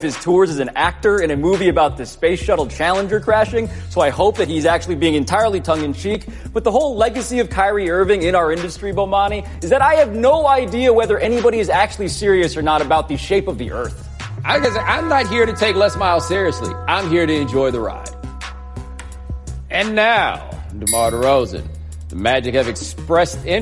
his tours as an actor in a movie about the Space Shuttle Challenger crashing, so I hope that he's actually being entirely tongue-in-cheek. But the whole legacy of Kyrie Irving in our industry, Bomani, is that I have no idea whether anybody is actually serious or not about the shape of the Earth. I'm not here to take Les Miles seriously. I'm here to enjoy the ride. And now, DeMar DeRozan. The Magic have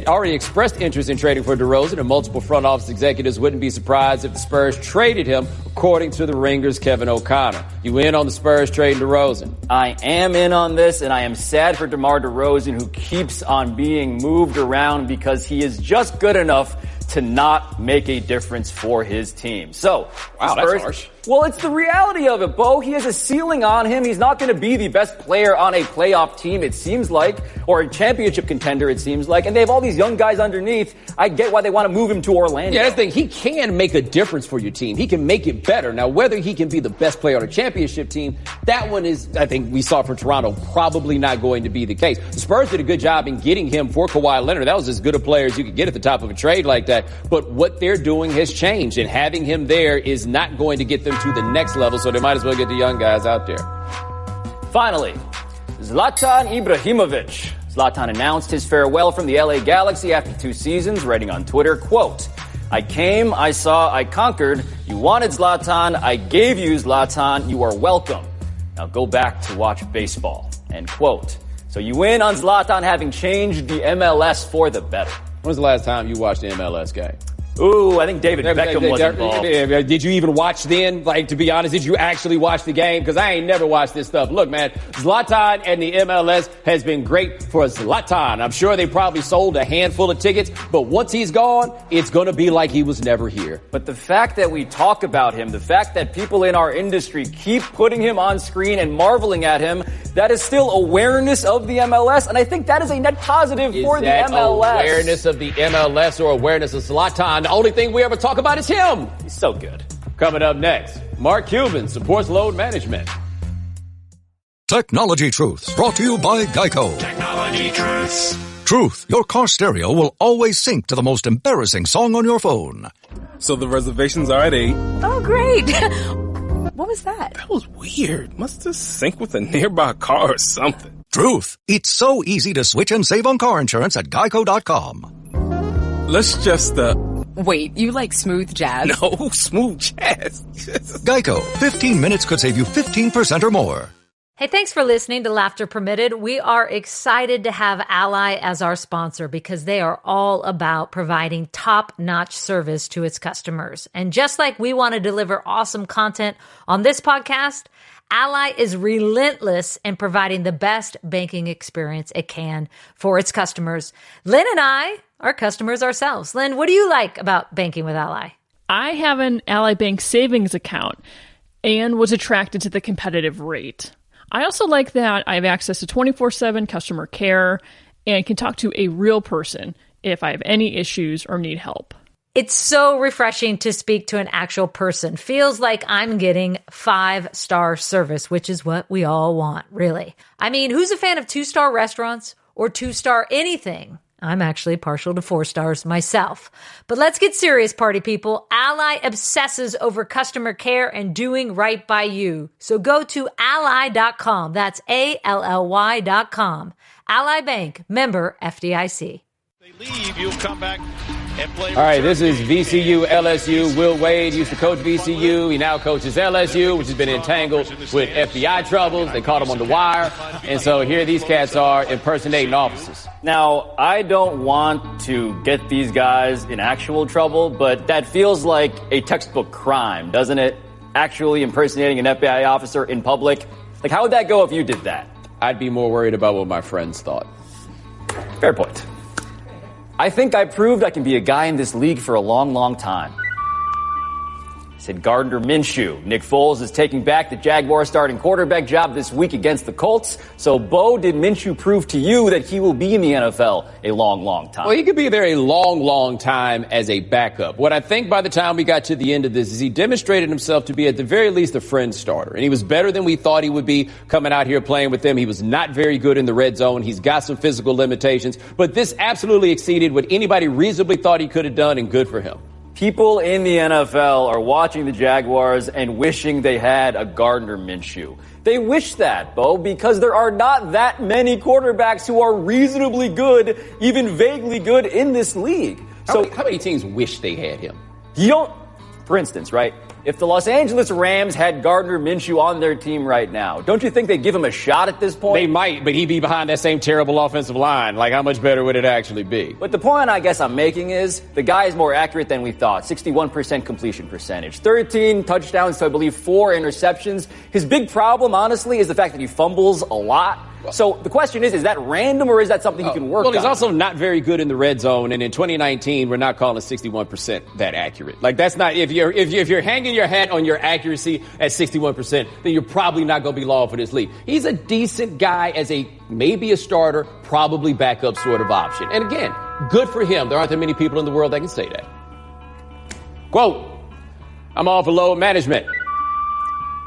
already expressed interest in trading for DeRozan, and multiple front office executives wouldn't be surprised if the Spurs traded him, according to the Ringer's Kevin O'Connor. You in on the Spurs trading DeRozan? I am in on this, and I am sad for DeMar DeRozan, who keeps on being moved around because he is just good enough to not make a difference for his team. So, wow, Spurs, that's harsh. Well, it's the reality of it, Bo. He has a ceiling on him. He's not going to be the best player on a playoff team, it seems like, or a championship contender, it seems like. And they have all these young guys underneath. I get why they want to move him to Orlando. Yeah, that's the thing. He can make a difference for your team. He can make it better. Now, whether he can be the best player on a championship team, that one is, I think we saw for Toronto, probably not going to be the case. The Spurs did a good job in getting him for Kawhi Leonard. That was as good a player as you could get at the top of a trade like that. But what they're doing has changed, and having him there is not going to get them to the next level, so they might as well get the young guys out there. Finally, Zlatan Ibrahimovic. Zlatan announced his farewell from the LA Galaxy after 2 seasons, writing on Twitter, quote, "I came, I saw, I conquered. You wanted Zlatan. I gave you Zlatan. You are welcome. Now go back to watch baseball." End quote. So you win on Zlatan having changed the MLS for the better. When was the last time you watched the MLS game? Ooh, I think David Beckham was involved. Did you even watch then? Like, to be honest, did you actually watch the game? Because I ain't never watched this stuff. Look, man, Zlatan and the MLS has been great for Zlatan. I'm sure they probably sold a handful of tickets, but once he's gone, it's going to be like he was never here. But the fact that we talk about him, the fact that people in our industry keep putting him on screen and marveling at him, that is still awareness of the MLS, and I think that is a net positive for the MLS. Awareness of the MLS or awareness of Zlatan? The only thing we ever talk about is him. He's so good. Coming up next, Mark Cuban supports load management. Technology Truths, brought to you by Geico. Technology Truths. Truth, your car stereo will always sync to the most embarrassing song on your phone. So the reservations are at 8. Oh, great. What was that? That was weird. Must have synced with a nearby car or something. Truth, it's so easy to switch and save on car insurance at Geico.com. Let's just, Wait, you like smooth jazz? No, smooth jazz. Geico, 15 minutes could save you 15% or more. Hey, thanks for listening to Laughter Permitted. We are excited to have Ally as our sponsor because they are all about providing top-notch service to its customers. And just like we want to deliver awesome content on this podcast, Ally is relentless in providing the best banking experience it can for its customers. Lynn and I are customers ourselves. Lynn, what do you like about banking with Ally? I have an Ally Bank savings account and was attracted to the competitive rate. I also like that I have access to 24/7 customer care and can talk to a real person if I have any issues or need help. It's so refreshing to speak to an actual person. Feels like I'm getting 5-star service, which is what we all want, really. I mean, who's a fan of 2-star restaurants or 2-star anything? I'm actually partial to 4 stars myself. But let's get serious, party people. Ally obsesses over customer care and doing right by you. So go to ally.com. That's ALLY.com. Ally Bank, member FDIC. They leave, you'll come back and play. All right, this is VCU LSU. Will Wade used to coach VCU. He now coaches LSU, which has been entangled with FBI troubles. They caught him on the wire. And so here these cats are impersonating officers. Now, I don't want to get these guys in actual trouble, but that feels like a textbook crime, doesn't it? Actually impersonating an FBI officer in public. Like, how would that go if you did that? I'd be more worried about what my friends thought. Fair point. I think I proved I can be a guy in this league for a long, long time. Said Gardner Minshew. Nick Foles is taking back the Jaguars starting quarterback job this week against the Colts. So, Bo, did Minshew prove to you that he will be in the NFL a long, long time? Well, he could be there a long, long time as a backup. What I think by the time we got to the end of this is he demonstrated himself to be at the very least a friend starter. And he was better than we thought he would be coming out here playing with them. He was not very good in the red zone. He's got some physical limitations. But this absolutely exceeded what anybody reasonably thought he could have done, and good for him. People in the NFL are watching the Jaguars and wishing they had a Gardner Minshew. They wish that, Bo, because there are not that many quarterbacks who are reasonably good, even vaguely good in this league. How many teams wish they had him? You don't, for instance, right? If the Los Angeles Rams had Gardner Minshew on their team right now, don't you think they'd give him a shot at this point? They might, but he'd be behind that same terrible offensive line. Like, how much better would it actually be? But the point I guess I'm making is the guy is more accurate than we thought. 61% completion percentage. 13 touchdowns to, I believe, 4 interceptions. His big problem, honestly, is the fact that he fumbles a lot. So the question is that random or is that something he can work on? Well, he's also not very good in the red zone, and in 2019, we're not calling 61% that accurate. Like, that's not, if you're hanging your hat on your accuracy at 61%, then you're probably not going to be long for this league. He's a decent guy as maybe a starter, probably backup sort of option. And again, good for him. There aren't that many people in the world that can say that. Quote, I'm all for load management.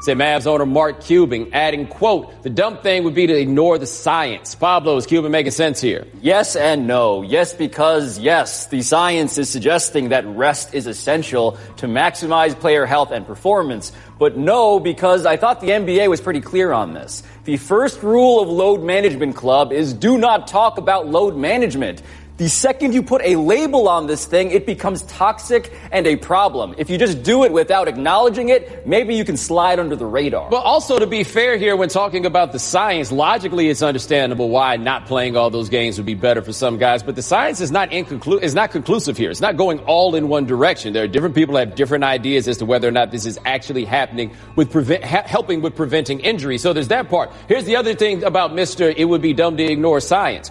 Said Mavs owner Mark Cuban, adding, quote, the dumb thing would be to ignore the science. Pablo, is Cuban making sense here? Yes and no. Yes, because, yes, the science is suggesting that rest is essential to maximize player health and performance. But no, because I thought the NBA was pretty clear on this. The first rule of load management club is do not talk about load management. The second you put a label on this thing, it becomes toxic and a problem. If you just do it without acknowledging it, maybe you can slide under the radar. But also, to be fair here, when talking about the science, logically it's understandable why not playing all those games would be better for some guys. But the science is not conclusive here. It's not going all in one direction. There are different people that have different ideas as to whether or not this is actually happening with helping with preventing injury. So there's that part. Here's the other thing about Mr. It would be dumb to ignore science.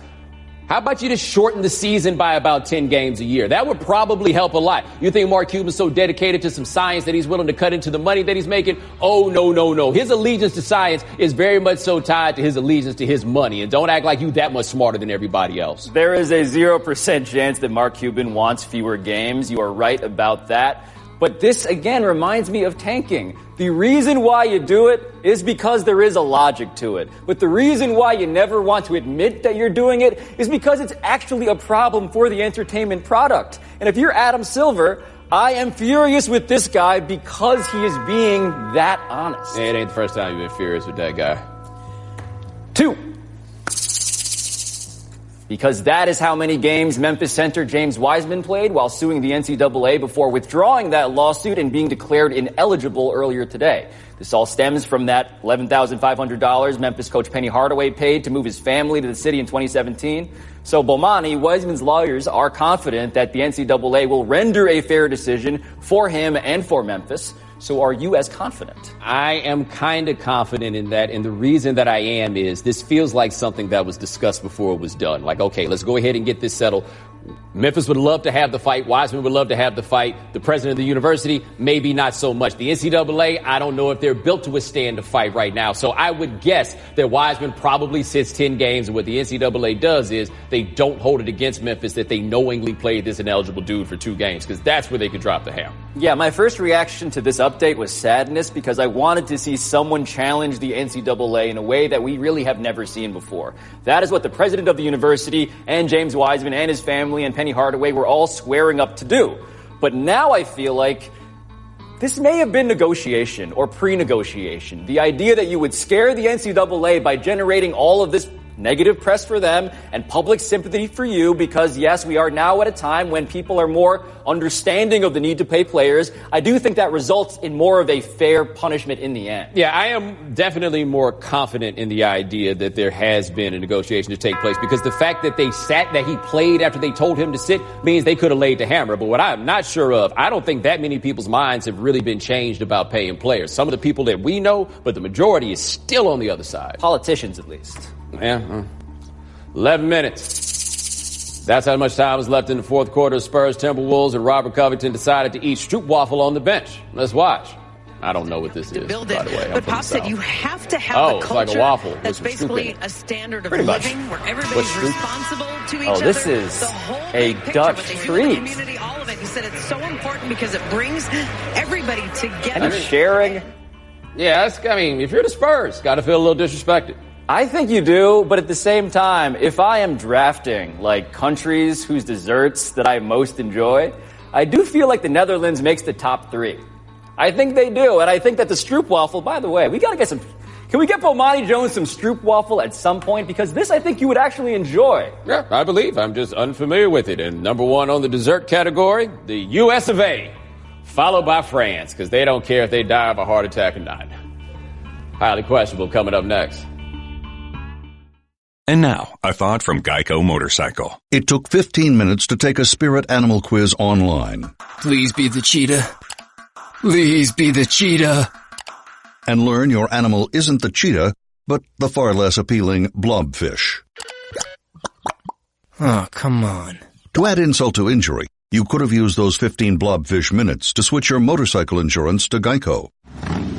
How about you just shorten the season by about 10 games a year? That would probably help a lot. You think Mark Cuban's so dedicated to some science that he's willing to cut into the money that he's making? Oh, no. His allegiance to science is very much so tied to his allegiance to his money. And don't act like you that much smarter than everybody else. There is a 0% chance that Mark Cuban wants fewer games. You are right about that. But this, again, reminds me of tanking. The reason why you do it is because there is a logic to it. But the reason why you never want to admit that you're doing it is because it's actually a problem for the entertainment product. And if you're Adam Silver, I am furious with this guy because he is being that honest. It ain't the first time you've been furious with that guy. 2. Because that is how many games Memphis center James Wiseman played while suing the NCAA before withdrawing that lawsuit and being declared ineligible earlier today. This all stems from that $11,500 Memphis coach Penny Hardaway paid to move his family to the city in 2017. So Bomani, Wiseman's lawyers, are confident that the NCAA will render a fair decision for him and for Memphis. So are you as confident? I am kind of confident in that, and the reason that I am is this feels like something that was discussed before it was done. Like, okay, let's go ahead and get this settled. Memphis would love to have the fight. Wiseman would love to have the fight. The president of the university, maybe not so much. The NCAA, I don't know if they're built to withstand a fight right now. So I would guess that Wiseman probably sits 10 games. And what the NCAA does is they don't hold it against Memphis that they knowingly played this ineligible dude for 2 games, because that's where they could drop the hammer. Yeah, my first reaction to this update was sadness because I wanted to see someone challenge the NCAA in a way that we really have never seen before. That is what the president of the university and James Wiseman and his family and Penny Hardaway were all squaring up to do. But now I feel like this may have been negotiation or pre-negotiation. The idea that you would scare the NCAA by generating all of this negative press for them and public sympathy for you because, yes, we are now at a time when people are more understanding of the need to pay players. I do think that results in more of a fair punishment in the end. Yeah, I am definitely more confident in the idea that there has been a negotiation to take place because the fact that he played after they told him to sit means they could have laid the hammer. But what I'm not sure of, I don't think that many people's minds have really been changed about paying players. Some of the people that we know, but the majority is still on the other side. Politicians, at least. Yeah, 11 minutes. That's how much time was left in the fourth quarter. Spurs, Timberwolves, and Robert Covington decided to eat stroopwafel on the bench. Let's watch. I don't know what this is, by the way. But Pop said you have to have a culture like a waffle that's basically a standard of living where everybody's responsible to each other. Oh, this is a Dutch treat. All of it. He said it's so important because it brings everybody together. And sharing. Yeah, if you're the Spurs, got to feel a little disrespected. I think you do, but at the same time, if I am drafting like countries whose desserts that I most enjoy, I do feel like the Netherlands makes the top 3. I think they do, and I think that the stroopwafel, by the way, we gotta get some... Can we get Bomani Jones some stroopwafel at some point? Because this I think you would actually enjoy. Yeah, I believe. I'm just unfamiliar with it. And number 1 on the dessert category, the US of A, followed by France, because they don't care if they die of a heart attack or not. Highly questionable coming up next. And now, a thought from Geico Motorcycle. It took 15 minutes to take a spirit animal quiz online. Please be the cheetah. Please be the cheetah. And learn your animal isn't the cheetah, but the far less appealing blobfish. Oh, come on. To add insult to injury, you could have used those 15 blobfish minutes to switch your motorcycle insurance to Geico.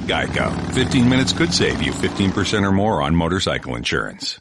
Geico. 15 minutes could save you 15% or more on motorcycle insurance.